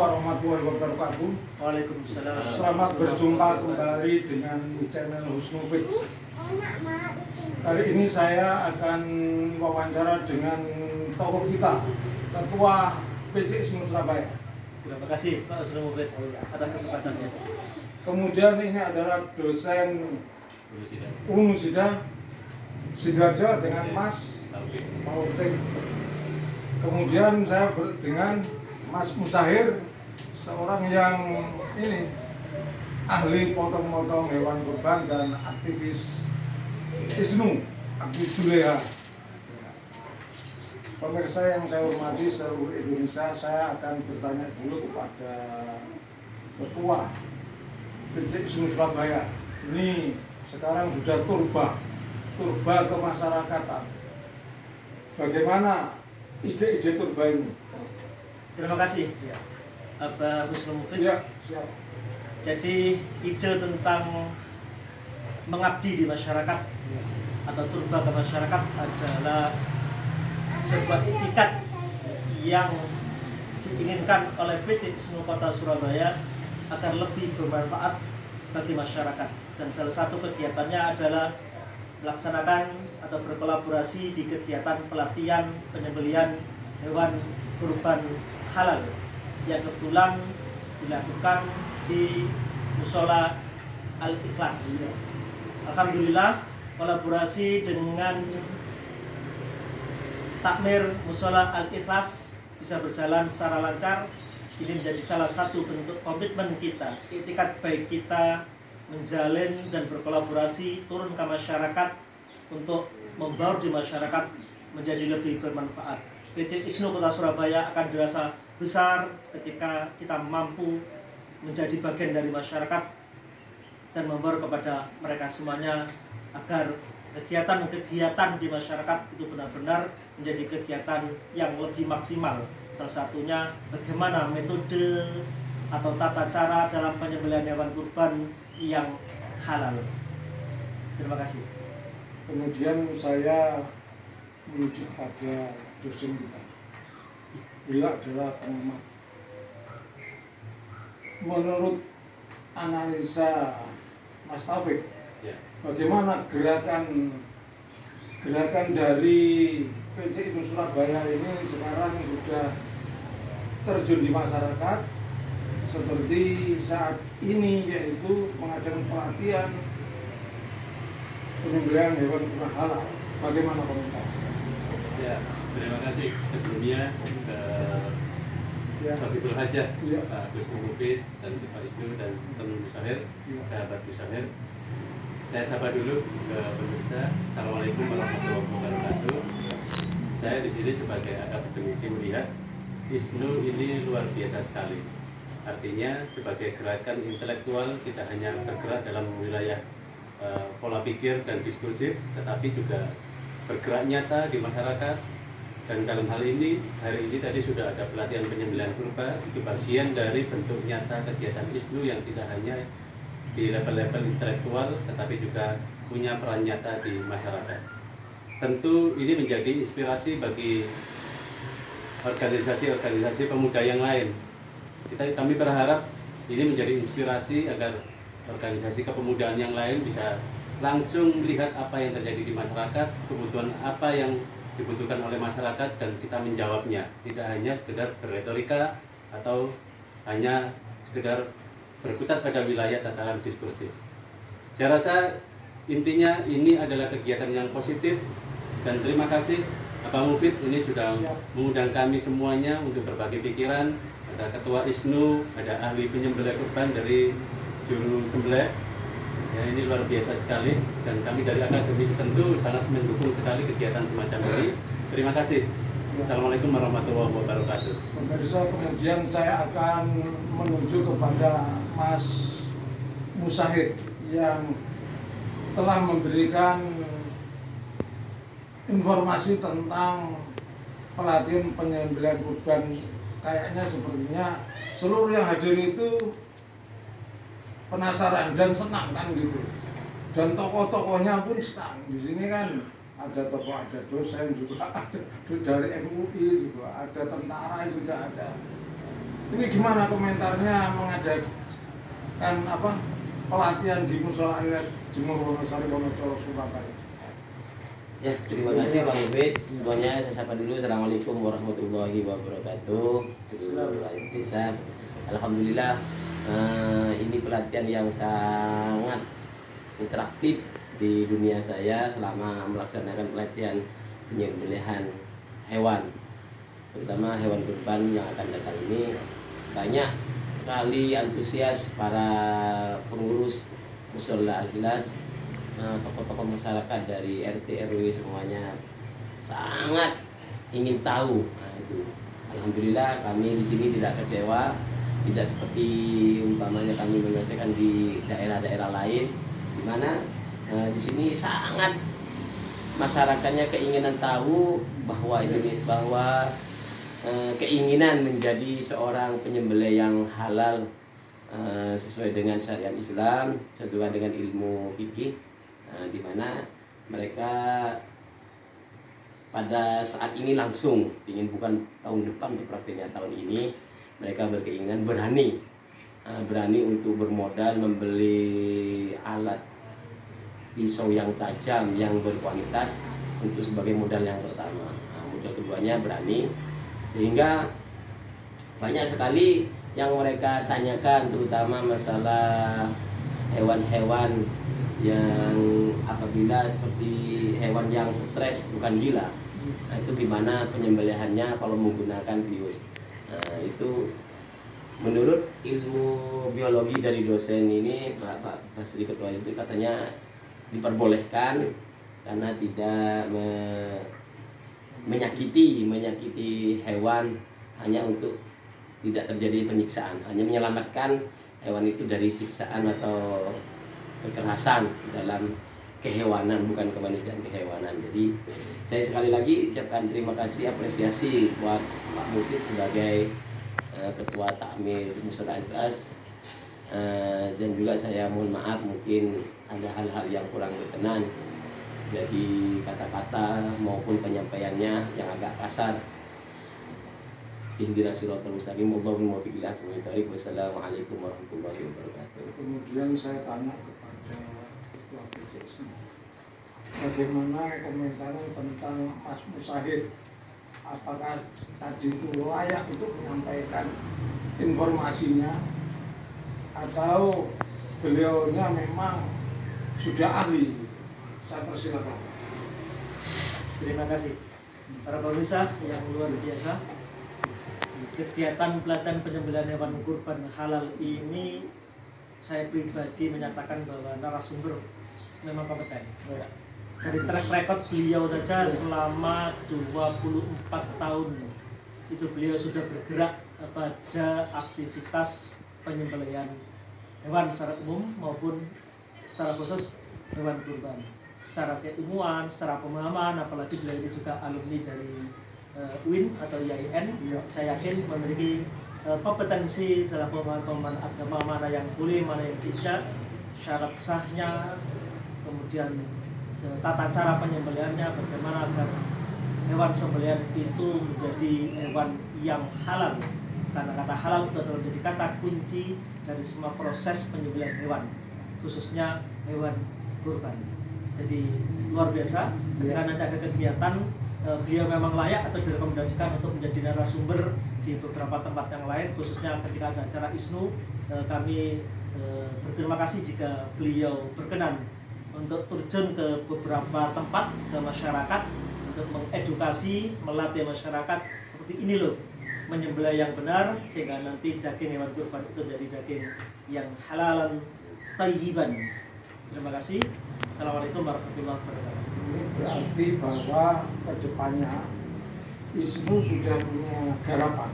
warahmatullahi wabarakatuh. Waalaikumsalam. Selamat berjumpa kembali dengan channel Husnufit. Kali ini saya akan wawancara dengan tokoh kita, Ketua PJ ISNU Surabaya. Terima kasih Pak Husnufit atas kesempatannya. Kemudian ini adalah dosen Unmu Sidoarjo dengan Mas Taufik. Kemudian saya dengan Mas Musahir, seorang yang ini ahli potong-potong hewan kurban dan aktivis ISNU, aktivis Juleha. Pemirsa yang saya hormati seluruh Indonesia, saya akan bertanya dulu kepada Ketua PJ ISNU Surabaya. Ini sekarang sudah turba kemasyarakatan. Bagaimana ide-ide turba ini? Terima kasih Pak Husnufit. Ya, siap. Jadi ide tentang mengabdi di masyarakat atau turba ke masyarakat adalah sebuah itikat yang diinginkan oleh PJ ISNU Kota Surabaya agar lebih bermanfaat bagi masyarakat, dan salah satu kegiatannya adalah melaksanakan atau berkolaborasi di kegiatan pelatihan penyembelihan hewan kurban halal yang kebetulan dilakukan di Musola Al-Ikhlas. Alhamdulillah, kolaborasi dengan Takmir Musola Al-Ikhlas bisa berjalan secara lancar. Ini menjadi salah satu bentuk komitmen kita, itikat baik kita menjalin dan berkolaborasi turun ke masyarakat untuk membaur di masyarakat menjadi lebih bermanfaat. PJ ISNU Kota Surabaya akan dirasa besar ketika kita mampu menjadi bagian dari masyarakat dan membaur kepada mereka semuanya agar kegiatan-kegiatan di masyarakat itu benar-benar menjadi kegiatan yang lebih maksimal. Salah satunya bagaimana metode atau tata cara dalam penyembelihan hewan kurban yang halal. Terima kasih. Kemudian saya menuju pada dosen kita. Beliau adalah pengamat. Menurut analisa Mas Taufik, bagaimana gerakan dari PJ ISNU Surabaya ini sekarang sudah terjun di masyarakat seperti saat ini, yaitu mengadakan pelatihan penyembelihan hewan kurban halal. Bagaimana komentar? Ya, terima kasih sebelumnya ke Sohibul Hajah, Pak Husnufit dan Pak ISNU dan teman Musahir, sahabat Musahir. Saya sapa dulu ke pemirsa. Assalamualaikum warahmatullahi wabarakatuh. Saya di sini sebagai akademisi melihat ISNU ini luar biasa sekali. Artinya sebagai gerakan intelektual tidak hanya bergerak dalam wilayah pola pikir dan diskursif, tetapi juga bergerak nyata di masyarakat. Dan dalam hal ini, hari ini tadi sudah ada pelatihan penyembelihan kurban. Itu bagian dari bentuk nyata kegiatan ISNU yang tidak hanya di level-level intelektual, tetapi juga punya peran nyata di masyarakat. Tentu ini menjadi inspirasi bagi organisasi-organisasi pemuda yang lain. Kami berharap ini menjadi inspirasi agar organisasi kepemudaan yang lain bisa langsung melihat apa yang terjadi di masyarakat, kebutuhan apa yang dibutuhkan oleh masyarakat, dan kita menjawabnya. Tidak hanya sekedar berretorika atau hanya sekedar berkutat pada wilayah tataran diskursif. Saya rasa intinya ini adalah kegiatan yang positif, dan terima kasih Pak Mufid ini sudah mengundang kami semuanya untuk berbagi pikiran. Ada Ketua ISNU, ada ahli penyembelih kurban dari juru sembelih. Ya, ini luar biasa sekali, dan kami dari akademisi tentu sangat mendukung sekali kegiatan semacam ini. Terima kasih. Assalamualaikum warahmatullahi wabarakatuh. Pemirsa, kemudian saya akan menuju kepada Mas Musahir yang telah memberikan informasi tentang pelatihan penyembelihan kurban. Kayaknya sepertinya seluruh yang hadir itu penasaran dan senang kan gitu. Dan tokoh-tokohnya pun senang. Di sini kan ada tokoh, ada dosen juga, ada dari MUI juga, ada tentara juga ada. Ini gimana komentarnya mengadakan pelatihan di Musola Alia Jemur Wonosari Wonocolo Surabaya? Ya, terima kasih Bang Ubed. Semuanya saya sapa dulu. Assalamualaikum warahmatullahi wabarakatuh. Alhamdulillah, ini pelatihan yang sangat interaktif di dunia saya selama melaksanakan pelatihan penyembelihan hewan, terutama hewan kurban yang akan datang ini. Banyak sekali antusias para pengurus Musola Al-Ikhlas, tokoh-tokoh masyarakat dari RT RW semuanya sangat ingin tahu. Nah, itu alhamdulillah kami di sini tidak kecewa, tidak seperti umpamanya kami menyelesaikan di daerah-daerah lain, di mana di sini sangat masyarakatnya keinginan tahu bahwa keinginan menjadi seorang penyembelih yang halal sesuai dengan syariat Islam, sesuai dengan ilmu fikih. Di mana mereka pada saat ini langsung ingin, bukan tahun depan untuk praktiknya, tahun ini mereka berkeinginan berani untuk bermodal membeli alat pisau yang tajam yang berkualitas untuk sebagai modal yang pertama. Modal keduanya berani, sehingga banyak sekali yang mereka tanyakan, terutama masalah hewan-hewan yang apabila seperti hewan yang stres, bukan gila. Nah, itu gimana penyembelihannya kalau menggunakan bius. Nah, itu menurut ilmu biologi dari dosen ini, Pak Basri Ketua itu katanya diperbolehkan karena tidak menyakiti hewan, hanya untuk tidak terjadi penyiksaan, hanya menyelamatkan hewan itu dari siksaan atau kekerasan dalam kehewanan, bukan kemanusiaan, kehewanan. Jadi saya sekali lagi ucapkan terima kasih, apresiasi buat Pak Mufid sebagai Ketua Takmir Musola Al-Ikhlas, dan juga saya mohon maaf mungkin ada hal-hal yang kurang berkenan, jadi kata-kata maupun penyampaiannya yang agak kasar. Ihdinas siratal mustaqim, Allahumma muwaffiq ila aqwamit thoriq. Wassalamualaikum warahmatullahi wabarakatuh. Kemudian saya tanya kepada Ketua PCSI, bagaimana komentarnya tentang Mas Musahid? Apakah tadi itu layak untuk menyampaikan informasinya, atau beliaunya memang sudah ahli? Saya persilakan. Terima kasih para pemirsa yang luar biasa. Kegiatan pelatihan penyembelihan hewan kurban halal ini, saya pribadi menyatakan bahwa narasumber memang kompeten. Dari track record beliau saja selama 24 tahun itu beliau sudah bergerak pada aktivitas penyembelihan hewan secara umum maupun secara khusus hewan kurban. Secara keilmuan, secara pemahaman, apalagi beliau ini juga alumni dari UIN atau IAIN, saya yakin memiliki kompetensi dalam pemahaman agama, mana yang boleh, mana yang tidak, syarat sahnya, kemudian tata cara penyembelihannya, bagaimana agar hewan sembelihan itu menjadi hewan yang halal. Karena kata halal itu adalah menjadi kata kunci dari semua proses penyembelihan hewan, khususnya hewan kurban. Jadi luar biasa. Ketika nanti ada kegiatan, beliau memang layak atau direkomendasikan untuk menjadi narasumber di beberapa tempat yang lain, khususnya ketika ada acara ISNU. Kami berterima kasih jika beliau berkenan untuk terjun ke beberapa tempat, ke masyarakat, untuk mengedukasi, melatih masyarakat seperti ini loh, menyembelih yang benar, sehingga nanti daging hewan kurban itu menjadi daging yang halalan thayyiban. Terima kasih. Assalamualaikum warahmatullahi wabarakatuh. Ini berarti bahwa kedepannya ISNU sudah punya garapan.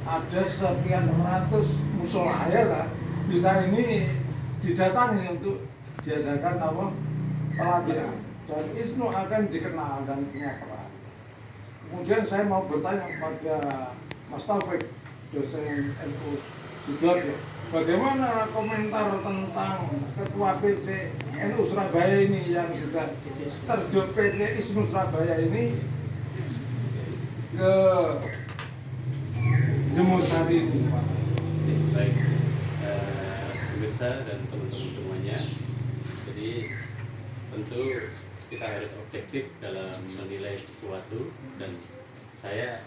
Ada sekian ratus musola lah bisa ini didatangi untuk diadakan pelatihan, dan ISNU akan dikenal dan punya peran. Kemudian saya mau bertanya kepada Mas Taufik, dosen NU Sidoarjo, bagaimana komentar tentang Ketua PC NU Surabaya ini yang sudah terjun PC ISNU Surabaya ini ke Jemur Sari ini Pak. Oke, baik. Pemirsa dan teman-teman semuanya, jadi tentu kita harus objektif dalam menilai sesuatu, dan saya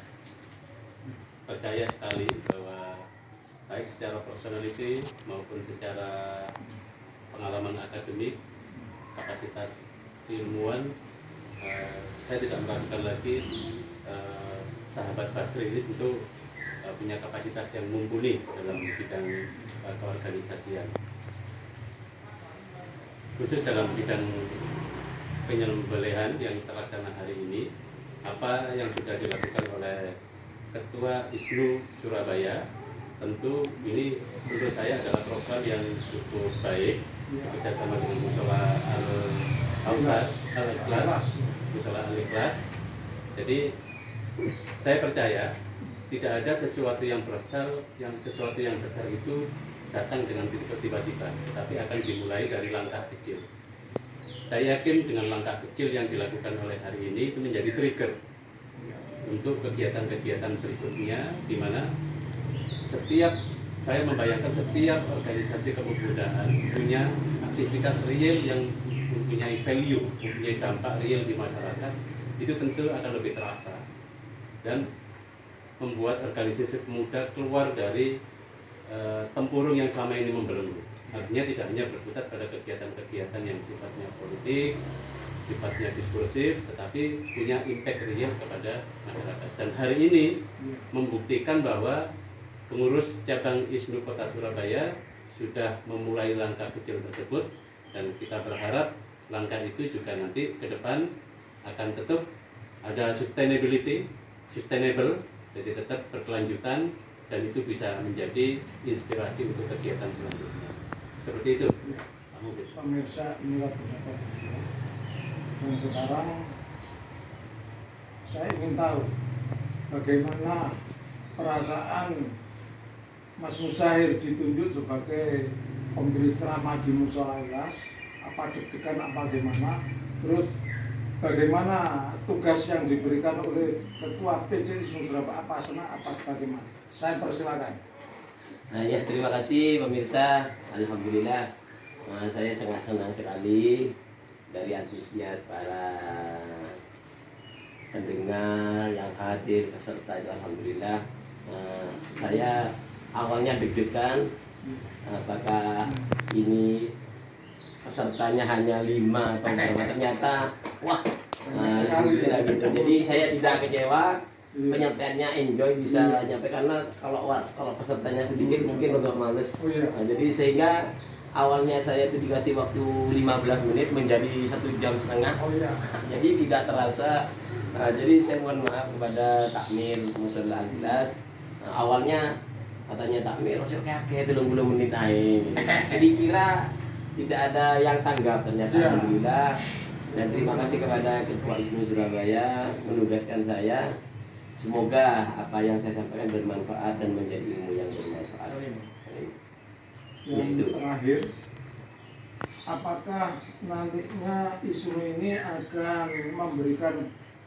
percaya sekali bahwa baik secara personality maupun secara pengalaman akademik, kapasitas ilmuwan, saya tidak meragukan lagi sahabat Basri ini tentu punya kapasitas yang mumpuni dalam bidang keorganisasian, khusus dalam bidang penyembelihan yang terlaksana hari ini. Apa yang sudah dilakukan oleh Ketua ISNU Surabaya, tentu ini menurut saya adalah program yang cukup baik bekerjasama dengan Mushola Al-Ikhlas, Mushola Al-Ikhlas. Jadi saya percaya tidak ada sesuatu yang besar itu datang dengan tiba-tiba, tetapi akan dimulai dari langkah kecil. Saya yakin dengan langkah kecil yang dilakukan oleh hari ini itu menjadi trigger untuk kegiatan-kegiatan berikutnya, di mana saya membayangkan setiap organisasi kepemudaan punya aktivitas real yang mempunyai value, mempunyai dampak real di masyarakat, itu tentu akan lebih terasa dan membuat organisasi pemuda keluar dari tempurung yang selama ini membelenggu. Artinya tidak hanya berputar pada kegiatan-kegiatan yang sifatnya politik, sifatnya diskursif, tetapi punya impact real kepada masyarakat. Dan hari ini membuktikan bahwa pengurus cabang ISNU Kota Surabaya sudah memulai langkah kecil tersebut, dan kita berharap langkah itu juga nanti ke depan akan tetap ada sustainable, jadi tetap berkelanjutan, dan itu bisa menjadi inspirasi untuk kegiatan selanjutnya. Seperti itu. Pemirsa, inilah pendapat beliau. Dan sekarang saya ingin tahu bagaimana perasaan Mas Musahir ditunjuk sebagai pemberi ceramah di Mushola Al-Ikhlas. Apa deg-degan, apa bagaimana? Terus bagaimana tugas yang diberikan oleh Ketua PCI ISNU Surabaya, apa senang, apa bagaimana? Saya persilakan. Nah ya, terima kasih pemirsa. Alhamdulillah, saya sangat senang sekali dari antusias para pendengar yang hadir, peserta itu. Alhamdulillah, saya awalnya deg-degan apakah ini pesertanya hanya 5 atau berapa. Ternyata wah, gitu. Jadi saya tidak kecewa, penyampaiannya enjoy, bisa nyampe, karena kalau pesertanya sedikit mungkin untuk males. Jadi sehingga awalnya saya itu dikasih waktu 15 menit menjadi 1,5 jam. Jadi tidak terasa. Jadi saya mohon maaf kepada takmir Mushola Al-Ikhlas. Awalnya katanya takmir ojo kaget 30 menit aja. Jadi kira tidak ada yang tanggap, ternyata alhamdulillah. Dan terima kasih kepada Ketua ISNU Surabaya menugaskan saya. Semoga apa yang saya sampaikan bermanfaat dan menjadi ilmu yang bermanfaat. Yang terakhir, apakah nantinya ISNU ini akan memberikan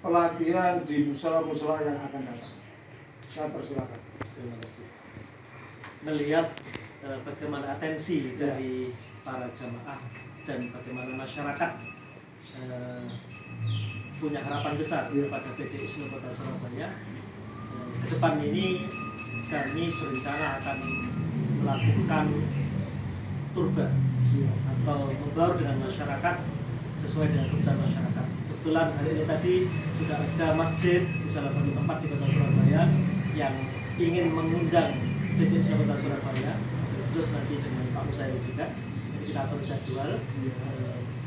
pelatihan di mushola-mushola yang akan datang? Saya persilakan. Terima kasih. Melihat bagaimana atensi dari para jamaah dan bagaimana masyarakat punya harapan besar pada PCI ISNU Kota Surabaya. Ke depan ini kami berencana akan melakukan turba atau membaur dengan masyarakat sesuai dengan kebutuhan masyarakat. Kebetulan hari ini tadi sudah ada masjid di salah satu tempat di Kota Surabaya yang ingin mengundang PCI ISNU Kota Surabaya, terus nanti dengan Pak Musahir juga. Jadi kita atur jadwal,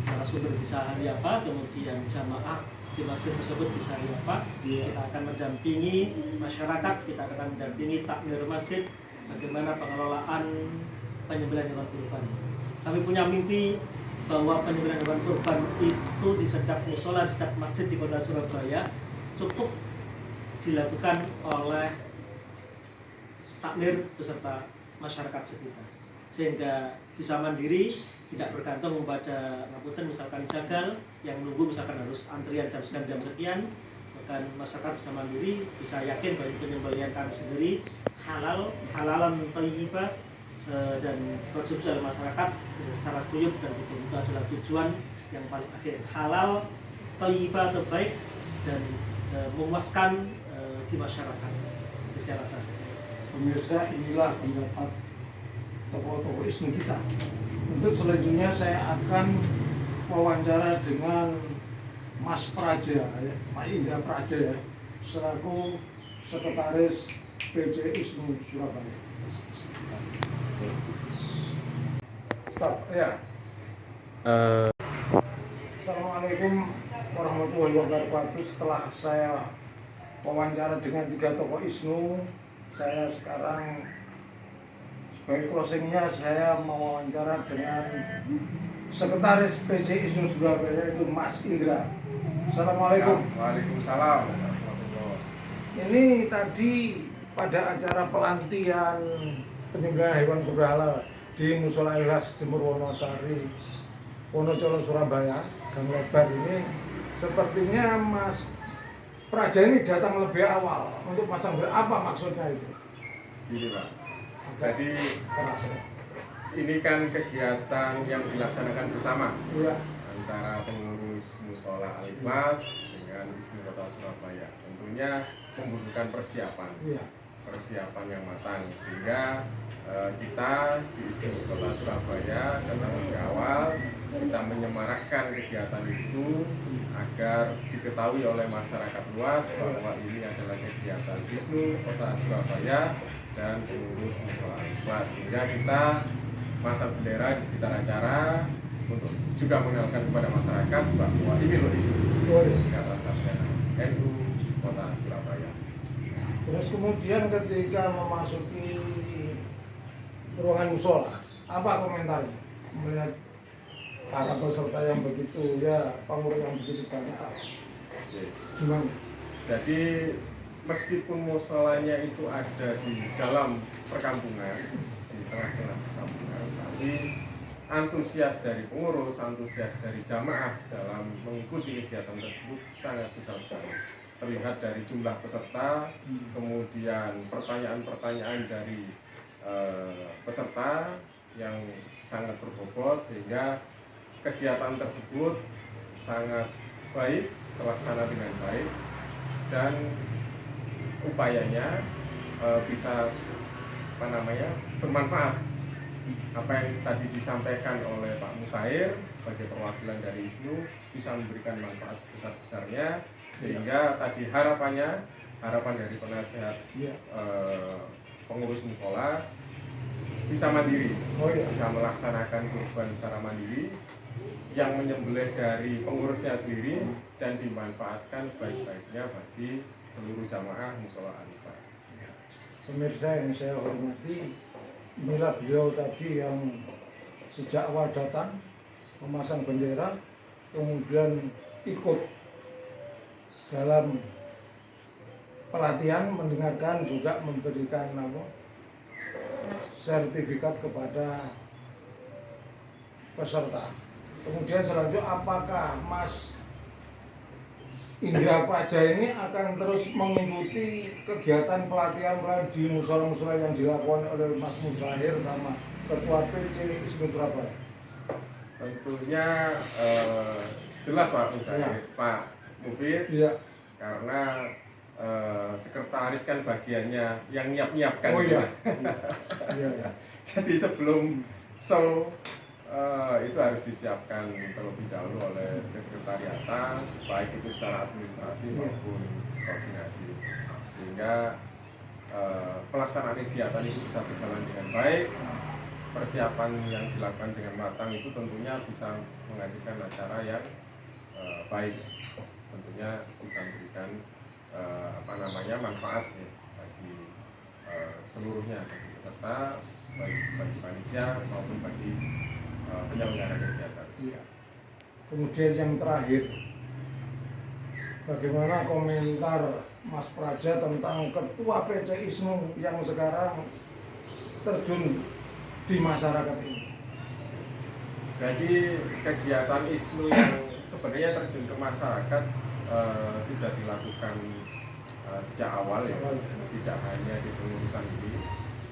narasumber bisa hari apa, kemudian jamaah di masjid tersebut bisa hari apa. Kita akan mendampingi masyarakat, kita akan mendampingi takmir masjid, bagaimana pengelolaan penyembelihan hewan kurban. Kami punya mimpi bahwa penyembelihan hewan kurban itu di setiap mushola, di setiap masjid di Kota Surabaya cukup dilakukan oleh takmir beserta masyarakat sekitar, sehingga bisa mandiri, tidak bergantung pada ngapunten misalkan jagal yang nunggu misalkan harus antrian jam sekian, dan masyarakat bisa mandiri, bisa yakin bahwa penyembelihan kami sendiri halal, halalan thayyibah, dan konsumsi oleh masyarakat secara guyup dan betul itu adalah tujuan yang paling akhir, halal, thayyibah atau baik dan memuaskan di masyarakat. Itu saya rasa. Pemirsa, inilah pendapat tokoh-tokoh ISNU kita. Untuk selanjutnya saya akan wawancara dengan Mas Praja, ya, Pak Indra Praja, ya, selaku Sekretaris PJ ISNU Surabaya. Stop, ya. Assalamualaikum warahmatullahi wabarakatuh. Setelah saya wawancara dengan 3 tokoh ISNU, saya sekarang sebagai closingnya saya mau wawancara dengan Sekretaris PJ ISNU Surabaya, itu Mas Indra. Assalamualaikum. Waalaikumsalam. Ini tadi pada acara pelantikan penyembelihan hewan berhala di Musola Ikhlas Jemur Wonosari, Wonocolo Surabaya, Gang Lebar ini, sepertinya Mas Praja ini datang lebih awal untuk pasang bel. Apa maksudnya itu? Gini Pak, jadi ini kan kegiatan yang dilaksanakan bersama Iya. antara pengurus Musola Al-Ikhlas dengan ISNU Kota Surabaya. Tentunya membutuhkan persiapan. Iya. Persiapan yang matang, sehingga kita di ISNU Kota Surabaya datang lebih awal, kita menyemarakkan kegiatan itu agar diketahui oleh masyarakat luas bahwa ini adalah kegiatan ISNU Kota Surabaya dan pengurus Musola Al-Ikhlas, sehingga kita masang bendera di sekitar acara untuk juga mengenalkan kepada masyarakat bahwa ini loh ISNU, Ikatan Sarjana NU Kota Surabaya. Terus kemudian ketika memasuki ruangan musola, apa komentarnya melihat para peserta yang begitu, ya, pengurus yang begitu banyak? Gimana? Jadi meskipun musolanya itu ada di dalam perkampungan, di tengah-tengah perkampungan, tapi antusias dari pengurus, antusias dari jamaah dalam mengikuti kegiatan tersebut sangat besar sekali. Terlihat dari jumlah peserta, kemudian pertanyaan-pertanyaan dari peserta yang sangat berbobot, sehingga kegiatan tersebut sangat baik, terlaksana dengan baik, dan upayanya bisa bermanfaat. Apa yang tadi disampaikan oleh Pak Musair sebagai perwakilan dari ISNU bisa memberikan manfaat sebesar-besarnya, sehingga tadi harapan dari penasehat pengurus musola bisa mandiri, bisa melaksanakan kurban secara mandiri, yang menyembelih dari pengurusnya sendiri dan dimanfaatkan sebaik-baiknya bagi seluruh jamaah Musola Al-Ikhlas. Pemirsa yang saya hormati, inilah beliau tadi yang sejak awal datang memasang bendera, kemudian ikut dalam pelatihan, mendengarkan, juga memberikan sertifikat kepada peserta. Kemudian selanjutnya, apakah Mas Indra Praja ini akan terus mengikuti kegiatan pelatihan di musola-musola yang dilakukan oleh Mas Musahir sama Ketua PJ ISNU Surabaya? Tentunya jelas Pak Musahir, Pak Mufid, Iya. karena sekretaris kan bagiannya yang nyiap-nyiapkan. Oh iya. Iya. Jadi sebelum show itu harus disiapkan terlebih dahulu oleh kesekretariatan, baik itu secara administrasi maupun koordinasi, sehingga pelaksanaan kegiatan itu bisa berjalan dengan baik. Persiapan yang dilakukan dengan matang itu tentunya bisa menghasilkan acara yang baik, tentunya bisa memberikan manfaat ya, bagi seluruhnya, bagi peserta, baik bagi panitia maupun bagi penyelenggara kegiatan. Iya. Kemudian yang terakhir, bagaimana komentar Mas Praja tentang Ketua PJ ISNU yang sekarang terjun di masyarakat ini? Jadi kegiatan ISNU yang sebenarnya terjun ke masyarakat sudah dilakukan sejak awal ya, tidak hanya di pengurusan ini.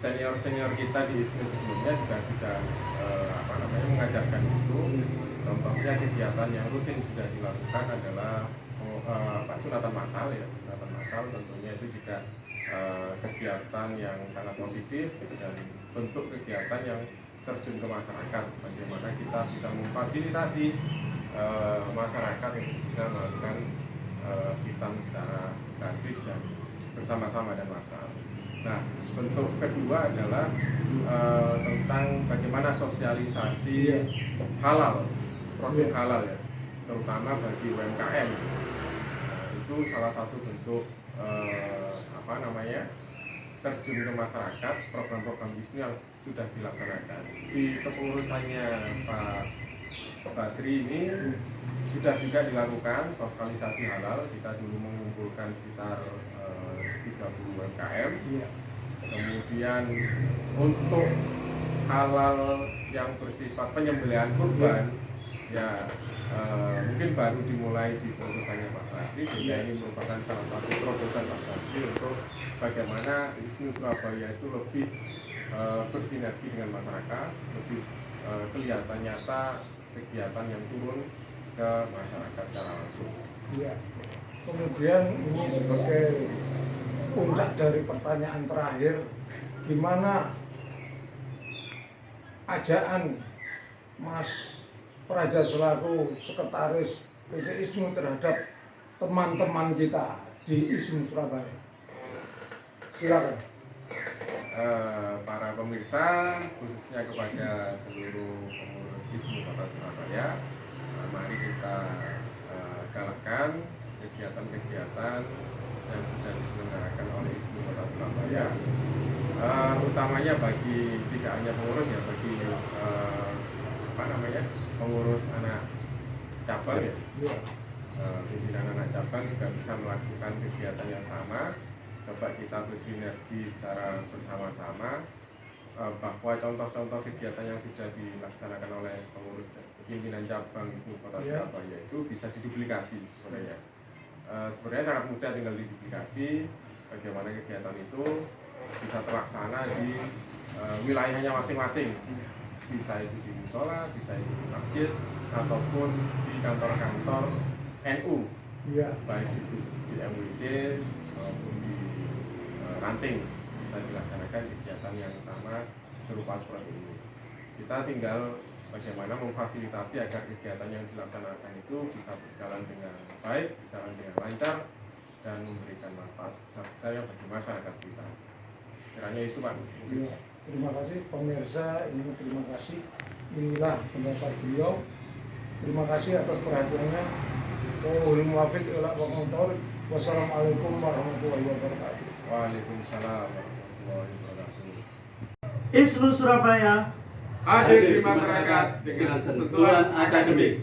Senior-senior kita di ISNU sebelumnya juga sudah mengajarkan itu. Contohnya kegiatan yang rutin sudah dilakukan adalah sunatan massal ya. Sunatan massal tentunya itu juga kegiatan yang sangat positif dan bentuk kegiatan yang terjun ke masyarakat. Bagaimana kita bisa memfasilitasi masyarakat untuk bisa melakukan hitam secara gratis dan bersama-sama dan massal. Nah, bentuk kedua adalah tentang bagaimana sosialisasi halal, produk halal ya, terutama bagi UMKM. Nah, itu salah satu bentuk terjun ke masyarakat, program-program ISNU yang sudah dilaksanakan. Di kepengurusannya Pak Basri ini sudah juga dilakukan sosialisasi halal. Kita dulu mengumpulkan sekitar 30 UMKM. Kemudian untuk halal yang bersifat penyembelihan kurban ya mungkin baru dimulai di pengurusannya Pak Basri, sehingga ini merupakan salah satu terobosan Pak Basri untuk bagaimana ISNU Surabaya itu lebih bersinergi dengan masyarakat, lebih kelihatan nyata kegiatan yang turun ke masyarakat secara langsung. Iya. Kemudian ini sebagai puncak dari pertanyaan terakhir, gimana ajaan Mas Praja selaku sekretaris PT ISNU terhadap teman-teman kita di ISNU Surabaya? Silakan. Para pemirsa, khususnya kepada seluruh pengurus ISNU Kota Surabaya, mari kita galakkan kegiatan-kegiatan yang sudah diselenggarakan oleh ISNU Kota Surabaya, utamanya bagi tidak hanya pengurus ya, bagi pengurus anak cabang ya, pimpinan anak cabang juga bisa melakukan kegiatan yang sama. Coba kita bersinergi secara bersama-sama, bahwa contoh-contoh kegiatan yang sudah dilaksanakan oleh pengurus pimpinan cabang ISNU Kota Surabaya itu bisa diduplikasi sebenarnya. Sebenarnya sangat mudah, tinggal diduplikasi bagaimana kegiatan itu bisa terlaksana di wilayahnya masing-masing. Bisa itu di musola, bisa itu di masjid, ataupun di kantor-kantor NU, baik itu di MWC maupun di ranting, bisa dilaksanakan kegiatan yang sama serupa seperti ini. Kita tinggal bagaimana memfasilitasi agar kegiatan yang dilaksanakan itu bisa berjalan dengan baik, berjalan dengan lancar, dan memberikan manfaat sebesar-besarnya bagi masyarakat kita. Kiranya itu Pak. Terima kasih pemirsa, terima kasih. Inilah pendapat beliau. Terima kasih atas perhatiannya. Wassalamualaikum warahmatullahi wabarakatuh. Waalaikumsalam warahmatullahi wabarakatuh. ISNU Surabaya Hadir di masyarakat dengan sentuhan akademik.